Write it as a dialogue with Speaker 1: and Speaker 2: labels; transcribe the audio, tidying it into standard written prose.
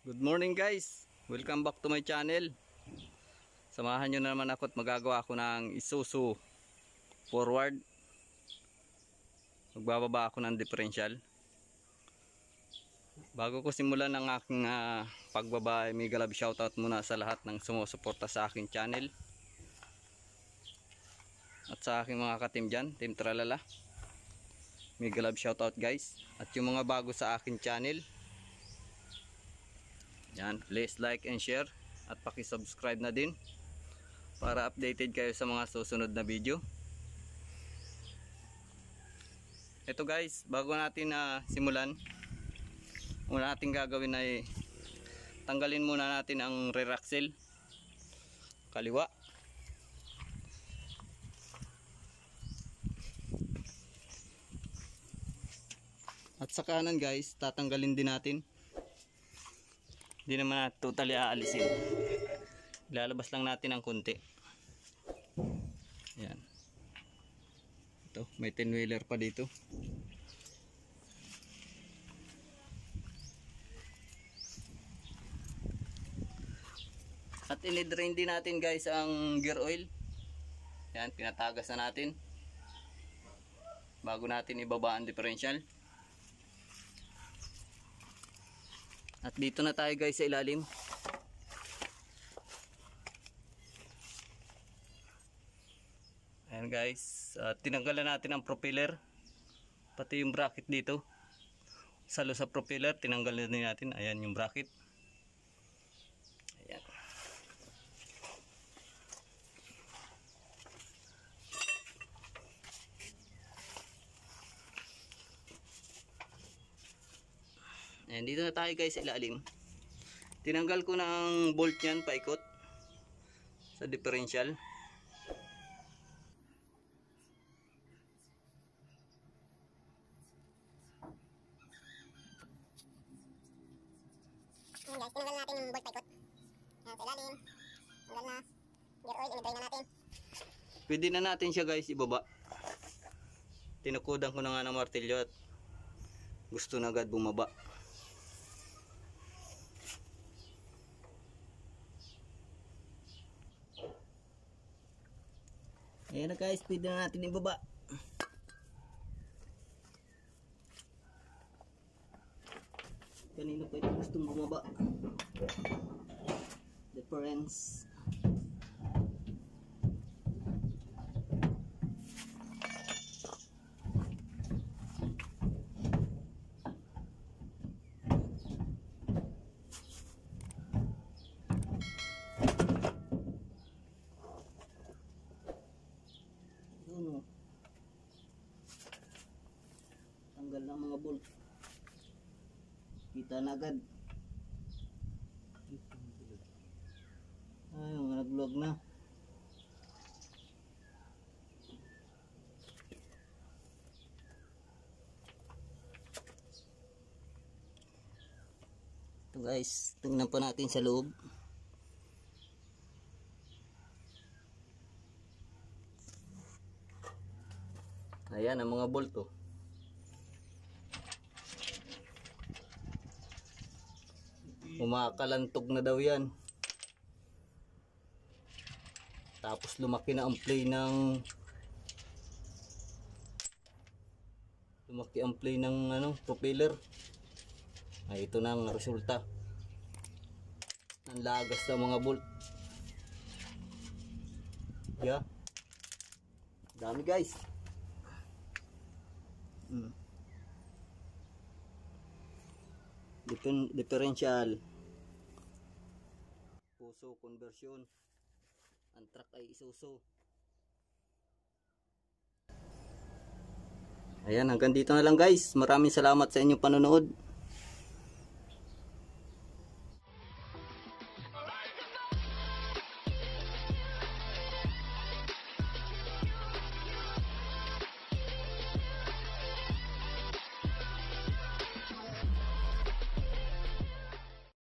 Speaker 1: Good morning guys, welcome back to my channel. Samahan nyo na naman ako at magagawa ako ng Isuzu forward. Magbababa ako ng differential. Bago ko simulan ang aking pagbaba, mega love shoutout muna sa lahat ng sumusuporta sa aking channel at sa aking mga ka-team dyan, Team Tralala. Mega love shoutout guys. At yung mga bago sa aking channel, yan, please like and share at paki-subscribe na din para updated kayo sa mga susunod na video. Ito guys, bago natin simulan, una natin gagawin ay tanggalin muna natin ang rear axle kaliwa. At sa kanan guys, tatanggalin din natin. Hindi naman natin totally aalisin. Lalabas lang natin ang konti. Ayan. Ito, may 10-wheeler pa dito. At inidrain din natin guys ang gear oil. Ayan, pinatagas na natin bago natin ibaba ang differential. At dito na tayo guys sa ilalim. Ayan guys, tinanggalan natin ang propeller, pati yung bracket dito. Salo sa propeller, tinanggalan din natin. Ayan yung bracket. Ayan. Ayan, dito na tayo guys sa ilalim. Tinanggal ko na ang bolt nyan paikot sa differential.
Speaker 2: Ayan guys, tinanggal natin yung bolt paikot. Ayan sa ilalim. Tanggal na. Gear oil, initry na natin.
Speaker 1: Pwede na natin siya guys ibaba. Tinukudan ko na nga ng martilyo at gusto na agad bumaba. Ayan na guys, pwede na natin ibaba. Kanina pa ito gustong bumaba. Difference. Tanggal ng mga bolt. Kita na agad. Ay, mga nag-vlog na. Ito guys, tingnan pa natin sa loob. Ayan ang mga bolt oh. Umakalantog na daw yan. Tapos lumaki na ang play ng propeller. Ay, ito na ang resulta ng lagas ng mga bolt. Yeah. Dami guys. Differential, puso conversion, ang truck ay Isuzu. Ayan, hanggang dito na lang guys. Maraming salamat sa inyong panonood.